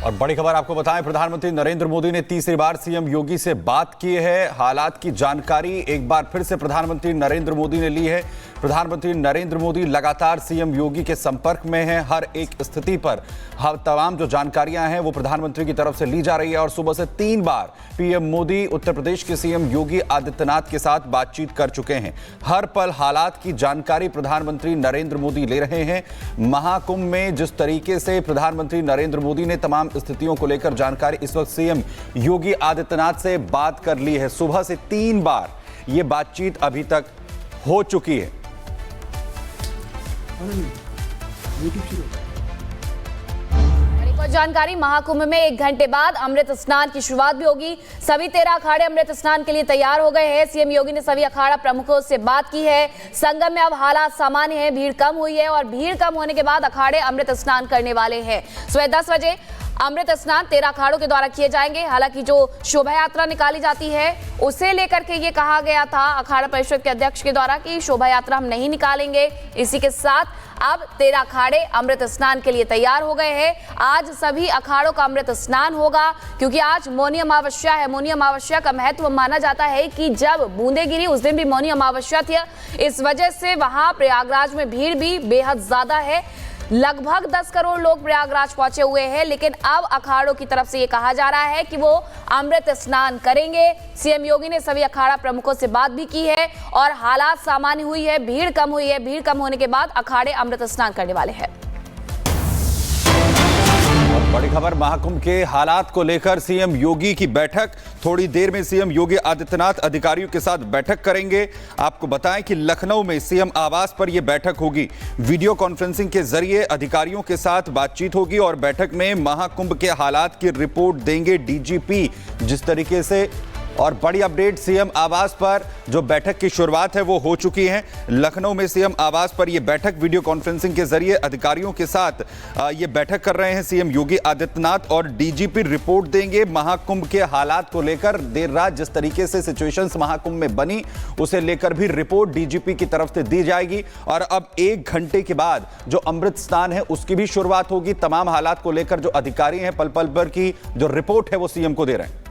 और बड़ी खबर आपको बताएं, प्रधानमंत्री नरेंद्र मोदी ने तीसरी बार सीएम योगी से बात की है। हालात की जानकारी एक बार फिर से प्रधानमंत्री नरेंद्र मोदी ने ली है। प्रधानमंत्री नरेंद्र मोदी लगातार सीएम योगी के संपर्क में हैं। हर एक स्थिति पर तमाम जो जानकारियां हैं वो प्रधानमंत्री की तरफ से ली जा रही है और सुबह से 3 बार पीएम मोदी उत्तर प्रदेश के सीएम योगी आदित्यनाथ के साथ बातचीत कर चुके हैं। हर पल हालात की जानकारी प्रधानमंत्री नरेंद्र मोदी ले रहे हैं। महाकुंभ में जिस तरीके से प्रधानमंत्री नरेंद्र मोदी ने तमाम स्थितियों को लेकर जानकारी इस वक्त सीएम योगी आदित्यनाथ से बात कर ली है। सुबह से 3 बार ये बातचीत अभी तक हो चुकी है। जानकारी, महाकुंभ में 1 घंटे बाद अमृत स्नान की शुरुआत भी होगी। सभी 13 अखाड़े अमृत स्नान के लिए तैयार हो गए हैं। सीएम योगी ने सभी अखाड़ा प्रमुखों से बात की है। संगम में अब हालात सामान्य हैं, भीड़ कम हुई है और भीड़ कम होने के बाद अखाड़े अमृत स्नान करने वाले हैं। सुबह 10 बजे अमृत स्नान 13 अखाड़ों के द्वारा किए जाएंगे। हालांकि जो शोभा यात्रा निकाली जाती है उसे लेकर के ये कहा गया था अखाड़ा परिषद के अध्यक्ष के द्वारा कि शोभा यात्रा हम नहीं निकालेंगे। इसी के साथ अब 13 अखाड़े अमृत स्नान के लिए तैयार हो गए हैं। आज सभी अखाड़ों का अमृत स्नान होगा क्योंकि आज मौनी अमावस्या है। मौनी अमावस्या का महत्व माना जाता है कि जब बूंदे गिरी उस दिन भी मौनी अमावस्या थी। इस वजह से वहां प्रयागराज में भीड़ भी बेहद ज्यादा है। लगभग 10 करोड़ लोग प्रयागराज पहुंचे हुए हैं, लेकिन अब अखाड़ों की तरफ से ये कहा जा रहा है कि वो अमृत स्नान करेंगे। सीएम योगी ने सभी अखाड़ा प्रमुखों से बात भी की है और हालात सामान्य हुई है, भीड़ कम हुई है। भीड़ कम होने के बाद अखाड़े अमृत स्नान करने वाले हैं। बड़ी खबर, महाकुंभ के हालात को लेकर सीएम योगी की बैठक। थोड़ी देर में सीएम योगी आदित्यनाथ अधिकारियों के साथ बैठक करेंगे। आपको बताएं कि लखनऊ में सीएम आवास पर यह बैठक होगी। वीडियो कॉन्फ्रेंसिंग के जरिए अधिकारियों के साथ बातचीत होगी और बैठक में महाकुंभ के हालात की रिपोर्ट देंगे डीजीपी। जिस तरीके से और बड़ी अपडेट, सीएम आवास पर जो बैठक की शुरुआत है वो हो चुकी है। लखनऊ में सीएम आवास पर यह बैठक वीडियो कॉन्फ्रेंसिंग के जरिए अधिकारियों के साथ ये बैठक कर रहे हैं सीएम योगी आदित्यनाथ और डीजीपी रिपोर्ट देंगे महाकुंभ के हालात को लेकर। देर रात जिस तरीके से सिचुएशंस महाकुंभ में बनी उसे लेकर भी रिपोर्ट डीजीपी की तरफ से दी जाएगी। और अब 1 घंटे के बाद जो अमृत स्नान है उसकी भी शुरुआत होगी। तमाम हालात को लेकर जो अधिकारी हैं पल पल पर की जो रिपोर्ट है वो सीएम को दे रहे हैं।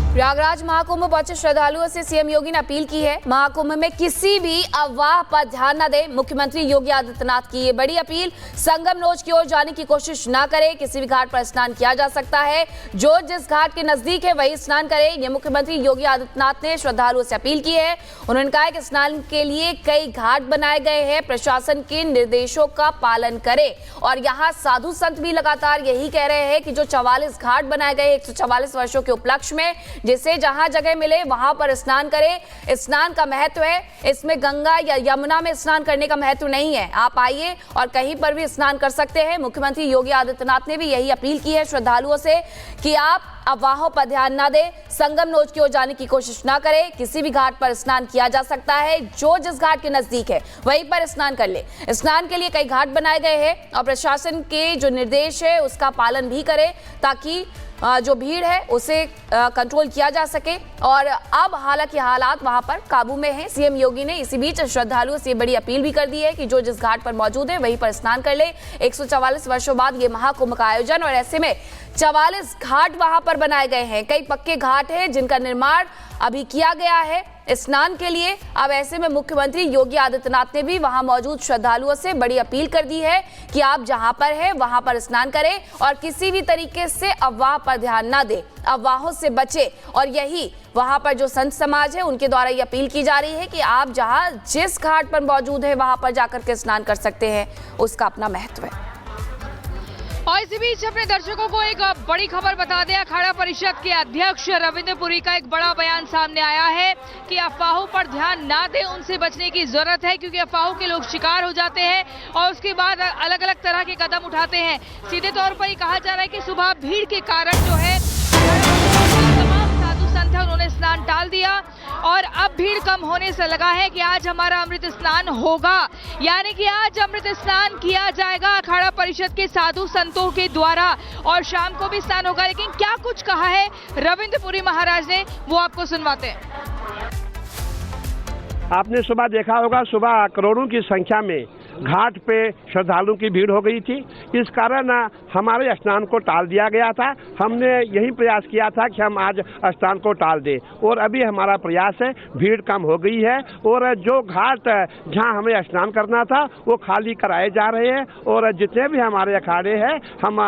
प्रयागराज महाकुंभ पहुंचे श्रद्धालुओं से सीएम योगी ने अपील की है महाकुंभ में किसी भी अफवाह पर ध्यान न दें। मुख्यमंत्री योगी आदित्यनाथ की ये बड़ी अपील, संगम नोच की ओर जाने की कोशिश ना करें। किसी भी घाट पर स्नान किया जा सकता है, जो जिस घाट के नजदीक है वही स्नान करें। ये मुख्यमंत्री योगी आदित्यनाथ ने श्रद्धालुओं से अपील की है। उन्होंने कहा है कि स्नान के लिए कई घाट बनाए गए हैं, प्रशासन के निर्देशों का पालन करें। और यहाँ साधु संत भी लगातार यही कह रहे हैं कि जो 44 घाट बनाए गए 144 वर्षों के उपलक्ष्य में, जिसे जहां जगह मिले वहां पर स्नान करें। स्नान का महत्व है, इसमें गंगा या यमुना में स्नान करने का महत्व नहीं है। आप आइए और कहीं पर भी स्नान कर सकते हैं। मुख्यमंत्री योगी आदित्यनाथ ने भी यही अपील की है श्रद्धालुओं से कि आप अफवाहों पर ध्यान ना दें, संगम नोच की ओर जाने की कोशिश ना करें। किसी भी घाट पर स्नान किया जा सकता है, जो जिस घाट के नजदीक है वहीं पर स्नान कर ले। स्नान के लिए कई घाट बनाए गए हैं और प्रशासन के जो निर्देश है उसका पालन भी करें ताकि जो भीड़ है उसे कंट्रोल किया जा सके। और अब हालांकि हालात वहां पर काबू में हैं। सीएम योगी ने इसी बीच श्रद्धालुओं से बड़ी अपील भी कर दी है कि जो जिस घाट पर मौजूद है वहीं पर स्नान कर ले। 144 वर्षों बाद ये महाकुंभ का आयोजन और ऐसे में 44 घाट वहां पर बनाए गए हैं। कई पक्के घाट हैं जिनका निर्माण अभी किया गया है स्नान के लिए। अब ऐसे में मुख्यमंत्री योगी आदित्यनाथ ने भी वहां मौजूद श्रद्धालुओं से बड़ी अपील कर दी है कि आप जहां पर हैं वहां पर स्नान करें और किसी भी तरीके से अफवाह पर ध्यान ना दें, अफवाहों से बचें। और यही वहां पर जो संत समाज है उनके द्वारा ये अपील की जा रही है कि आप जहां जिस घाट पर मौजूद है वहां पर जाकर के स्नान कर सकते हैं, उसका अपना महत्व है। और इसी बीच अपने दर्शकों को एक बड़ी खबर बता दें, अखाड़ा परिषद के अध्यक्ष रविंद्र पुरी का एक बड़ा बयान सामने आया है कि अफवाहों पर ध्यान ना दें, उनसे बचने की जरूरत है क्योंकि अफवाहों के लोग शिकार हो जाते हैं और उसके बाद अलग अलग तरह के कदम उठाते हैं। सीधे तौर पर ये कहा जा रहा है कि सुबह भीड़ के कारण जो है तमाम साधु संत है उन्होंने स्नान टाल दिया और अब भीड़ कम होने से लगा है कि आज हमारा अमृत स्नान होगा, यानी कि आज अमृत स्नान किया जाएगा अखाड़ा परिषद के साधु संतों के द्वारा और शाम को भी स्नान होगा। लेकिन क्या कुछ कहा है रविंद्र पुरी महाराज ने, वो आपको सुनवाते हैं। आपने सुबह देखा होगा, सुबह करोड़ों की संख्या में घाट पे श्रद्धालुओं की भीड़ हो गई थी। इस कारण हमारे स्नान को टाल दिया गया था। हमने यही प्रयास किया था कि हम आज स्नान को टाल दें और अभी हमारा प्रयास है, भीड़ कम हो गई है और जो घाट जहां हमें स्नान करना था वो खाली कराए जा रहे हैं और जितने भी हमारे अखाड़े हैं हम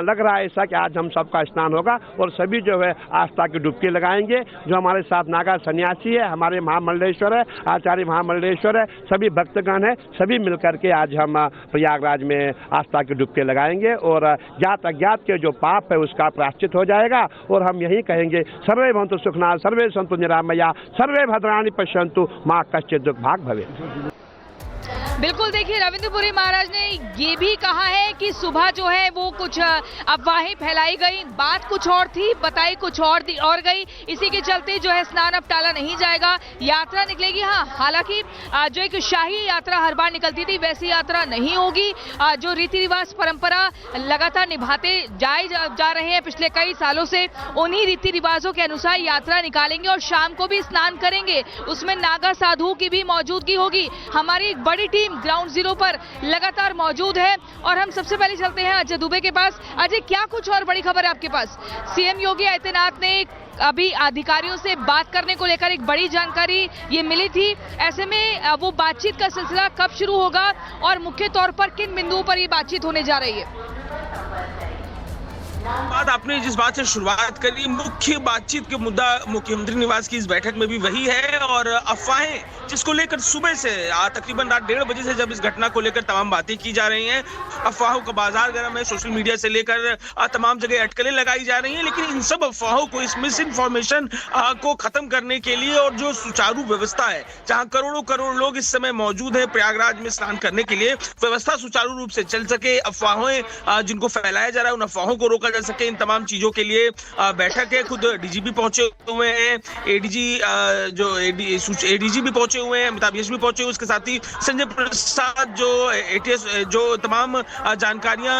लग रहा है ऐसा कि आज हम सबका स्नान होगा और सभी जो है आस्था की डुबकी लगाएंगे। जो हमारे साथ नागा सन्यासी है, हमारे महामंडलेश्वर है, आचार्य महामंडलेश्वर है, सभी भक्तगण है, सभी मिलकर के आज हम प्रयागराज में आस्था की डुबकी लगाएंगे और ज्ञात अज्ञात के जो पाप है उसका प्रायश्चित हो जाएगा और हम यही कहेंगे सर्वे भवन्तु सुखिनः सर्वे सन्तु निरामया सर्वे भद्राणि पश्यन्तु मा कश्चित् दुर्भाग् भवेत्। बिल्कुल, देखिए रविंद्रपुरी महाराज ने ये भी कहा है कि सुबह जो है वो कुछ अफवाहें फैलाई गई, बात कुछ और थी, बताई कुछ और गई। इसी के चलते जो है स्नान अब टाला नहीं जाएगा, यात्रा निकलेगी। हाँ, हालांकि जो एक शाही यात्रा हर बार निकलती थी वैसी यात्रा नहीं होगी। जो रीति रिवाज परंपरा लगातार निभाते जा रहे हैं पिछले कई सालों से, उन्हीं रीति रिवाजों के अनुसार यात्रा निकालेंगे और शाम को भी स्नान करेंगे। उसमें नागा साधुओं की भी मौजूदगी होगी। हमारी एक बड़ी टीम ग्राउंड जीरो पर लगातार मौजूद है और हम सबसे पहले चलते हैं अजय दुबे के पास। अजय, क्या कुछ और बड़ी खबर है आपके पास? सीएम योगी आदित्यनाथ ने अभी अधिकारियों से बात करने को लेकर एक बड़ी जानकारी ये मिली थी। ऐसे में वो बातचीत का सिलसिला कब शुरू होगा और मुख्य तौर पर किन बिंदुओं पर ये बातचीत होने जा रही है? बात आपने जिस बात से शुरुआत करी, मुख्य बातचीत के मुद्दा मुख्यमंत्री निवास की इस बैठक में भी वही है और अफवाहें जिसको लेकर सुबह से तकरीबन रात 1:30 बजे से जब इस घटना को लेकर तमाम बातें की जा रही हैं, अफवाहों का बाजार गर्म है। सोशल मीडिया से लेकर तमाम जगह अटकलें लगाई जा रही हैं, लेकिन इन सब अफवाहों को, इस मिस इन्फॉर्मेशन को खत्म करने के लिए और जो सुचारू व्यवस्था है, जहां करोड़ों लोग इस समय मौजूद है प्रयागराज में स्नान करने के लिए, व्यवस्था सुचारू रूप से चल सके, अफवाहें जिनको फैलाया जा रहा है उन अफवाहों को रोका जा सके, इन तमाम चीजों के लिए बैठक है। खुद डीजीपी पहुंचे हुए हैं, एडीजी भी पहुंचे हुए हैं, अमिताभ यश भी पहुंचे हुए, उसके साथ ही संजय प्रसाद जो एटीएस जो तमाम जानकारियां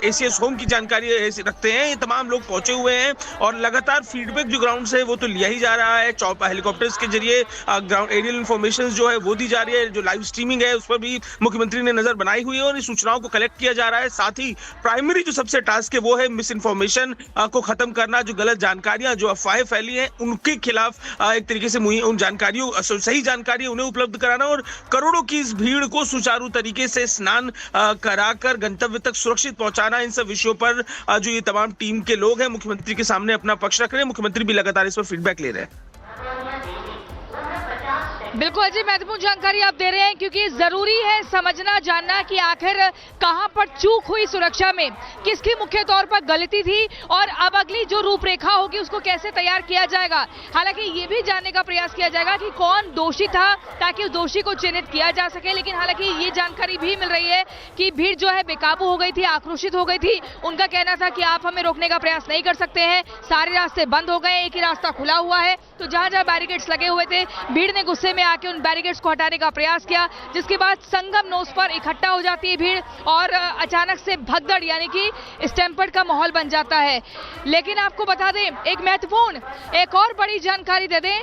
एसीएस होम की जानकारी रखते हैं, ये तमाम लोग पहुंचे हुए हैं और लगातार फीडबैक जो ग्राउंड से वो तो लिया ही जा रहा है। हेलीकॉप्टर्स के जरिए ग्राउंड एरियल इन्फॉर्मेशन जो है वो दी जा रही है, जो लाइव स्ट्रीमिंग है उस पर भी मुख्यमंत्री ने नजर बनाई हुई है और इन सूचनाओं को कलेक्ट किया जा रहा है। साथ ही प्राइमरी जो सबसे टास्क है वो है मिस इन्फॉर्मेशन को खत्म करना, जो गलत जानकारियां, जो अफवाहें फैली हैं उनके खिलाफ एक तरीके से उन जानकारियों, सही जानकारी उन्हें उपलब्ध कराना और करोड़ों की इस भीड़ को सुचारू तरीके से स्नान कराकर गंतव्य तक सुरक्षित पहुंचाना, इन सब विषयों पर जो ये तमाम टीम के लोग हैं मुख्यमंत्री के सामने अपना पक्ष रख रहे हैं। मुख्यमंत्री भी लगातार इस पर फीडबैक ले रहे हैं। बिल्कुल अजय, महत्वपूर्ण जानकारी आप दे रहे हैं क्योंकि जरूरी है समझना जानना कि आखिर कहां पर चूक हुई सुरक्षा में, किसकी मुख्य तौर पर गलती थी और अब अगली जो रूपरेखा होगी उसको कैसे तैयार किया जाएगा। हालांकि ये भी जानने का प्रयास किया जाएगा कि कौन दोषी था ताकि उस दोषी को चिन्हित किया जा सके। लेकिन हालांकि ये जानकारी भी मिल रही है कि भीड़ जो है बेकाबू हो गई थी, आक्रोशित हो गई थी। उनका कहना था कि आप हमें रोकने का प्रयास नहीं कर सकते हैं, सारे रास्ते बंद हो गए, एक ही रास्ता खुला हुआ है। तो जहां जहां बैरिकेड्स लगे हुए थे, भीड़ ने गुस्से में आके उन बैरिकेड्स को हटाने का प्रयास किया, जिसके बाद संगम नोस पर इकट्ठा हो जाती है भीड़ और अचानक से भगदड़ यानी कि स्टैम्पर्ड का माहौल बन जाता है। लेकिन आपको बता दें, एक महत्वपूर्ण एक और बड़ी जानकारी दे दें,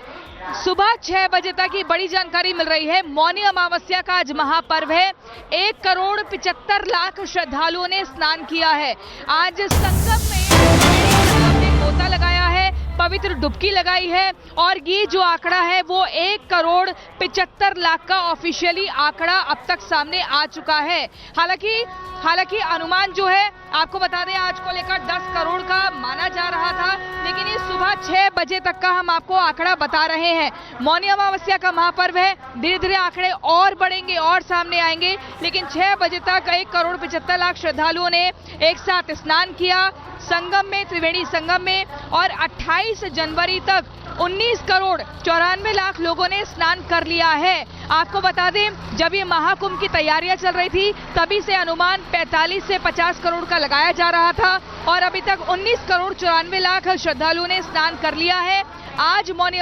सुबह 6 बजे तक की बड़ी जानकारी मिल रही है। मौनी अमावस्या का आज महापर्व है, 1,75,00,000 श्रद्धालुओं ने स्नान किया है। आज संगम में गोता लगाया है, पवित्र डुबकी लगाई है और ये जो आंकड़ा है वो 1,75,00,000 का ऑफिशियली आंकड़ा अब तक सामने आ चुका है। हालांकि अनुमान जो है आपको बता दें आज को लेकर 10 करोड़ का माना जा रहा था, लेकिन ये सुबह 6 बजे तक का हम आपको आंकड़ा बता रहे हैं। मौनी अमावस्या का महापर्व है, धीरे धीरे आंकड़े और बढ़ेंगे और सामने आएंगे, लेकिन 6 बजे तक 1,75,00,000 श्रद्धालुओं ने एक साथ स्नान किया संगम में, त्रिवेणी संगम में, और 28 जनवरी तक 19,94,00,000 लोगों ने स्नान कर लिया है। आपको बता दें, जब ये महाकुंभ की तैयारियां चल रही थी तभी से अनुमान 45 से 50 करोड़ का लगाया जा रहा था और अभी तक 19,94,00,000 श्रद्धालुओं ने स्नान कर लिया है। आज मौनी